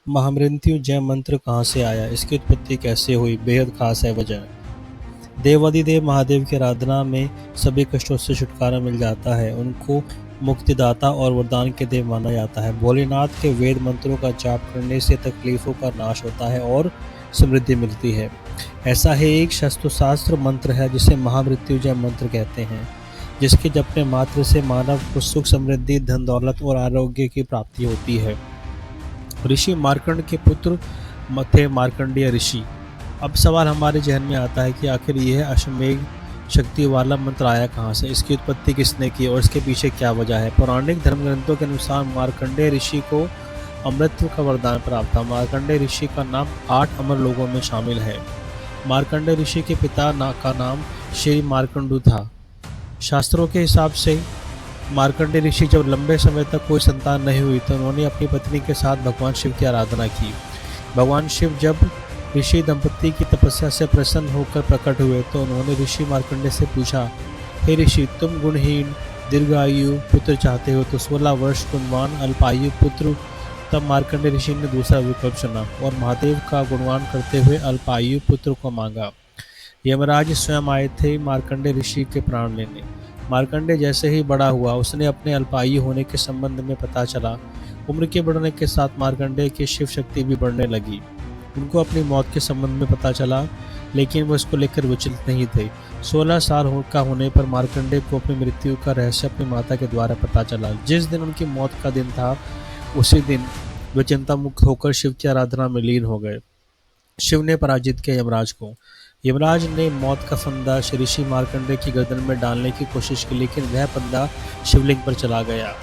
महामृत्युंजय मंत्र कहाँ से आया, इसकी उत्पत्ति कैसे हुई, बेहद खास है वजह। देवाधिदेव महादेव की आराधना में सभी कष्टों से छुटकारा मिल जाता है। उनको मुक्तिदाता और वरदान के देव माना जाता है। भोलेनाथ के वेद मंत्रों का जाप करने से तकलीफों का नाश होता है और समृद्धि मिलती है। ऐसा ही एक शस्त्र मंत्र है जिसे महामृत्युंजय मंत्र कहते हैं, जिसके जपने मात्र से मानव को सुख, समृद्धि, धन दौलत और आरोग्य की प्राप्ति होती है। ऋषि मार्कंड के पुत्र थे मार्कंडेय ऋषि। अब सवाल हमारे जहन में आता है कि आखिर यह अश्वमेघ शक्ति वाला मंत्र आया कहाँ से, इसकी उत्पत्ति किसने की और इसके पीछे क्या वजह है। पौराणिक धर्म ग्रंथों के अनुसार मार्कंडेय ऋषि को अमृत का वरदान प्राप्त था। मार्कंडेय ऋषि का नाम 8 अमर लोगों में शामिल है। मार्कंडेय ऋषि के पिता का नाम श्री मार्कंडू था। शास्त्रों के हिसाब से मार्कंडेय ऋषि जब लंबे समय तक कोई संतान नहीं हुई तो उन्होंने अपनी पत्नी के साथ भगवान शिव की आराधना की। भगवान शिव जब ऋषि दंपति की तपस्या से प्रसन्न होकर प्रकट हुए तो उन्होंने ऋषि मार्कंडेय से पूछा, हे ऋषि, तुम गुणहीन दीर्घायु पुत्र चाहते हो तो 16 वर्ष गुणवान अल्पायु पुत्र। तब मार्कंडेय ऋषि ने दूसरा विकल्प चुना और महादेव का गुणगान करते हुए अल्पायु पुत्र को मांगा। यमराज स्वयं आए थे मार्कंडेय ऋषि के प्राण लेने। मार्कंडेय जैसे ही बड़ा हुआ उसने अपने अल्पायु होने के संबंध में पता चला। उम्र के बढ़ने के साथ मार्कंडेय की शिव शक्ति भी बढ़ने लगी। उनको अपनी मौत के संबंध में पता चला, लेकिन वो इसको लेकर विचलित नहीं थे। 16 साल का होने पर मार्कंडेय को अपनी मृत्यु का रहस्य अपनी माता के द्वारा पता चला। जिस दिन उनकी मौत का दिन था उसी दिन वे चिंता मुक्त होकर शिव की आराधना में लीन हो गए। शिव ने पराजित किया यमराज को। यमराज ने मौत का फंदा ऋषि मार्कंडेय की गर्दन में डालने की कोशिश की, लेकिन वह फंदा शिवलिंग पर चला गया।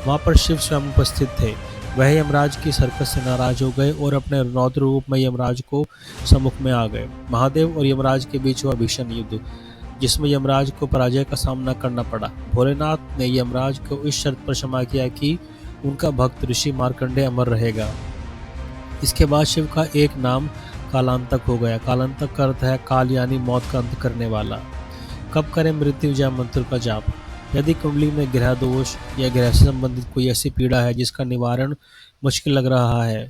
वहां पर शिव स्वयं उपस्थित थे। वह यमराज की हरकत से नाराज हो गए और अपने रौद्र रूप में यमराज को सम्मुख में आ गए। महादेव और यमराज के बीच हुआ भीषण युद्ध, जिसमें यमराज को पराजय का सामना करना पड़ा। भोलेनाथ ने यमराज को इस शर्त पर क्षमा किया कि उनका भक्त ऋषि मार्कंडेय अमर रहेगा। इसके बाद शिव का एक नाम कालांतक हो गया। कालांतक का अर्थ है काल, यानी मौत का अंत करने वाला। कब करें मृत्युंजय मंत्र का जाप? यदि कुंडली में ग्रह दोष या ग्रह से संबंधित कोई ऐसी पीड़ा है जिसका निवारण मुश्किल लग रहा है,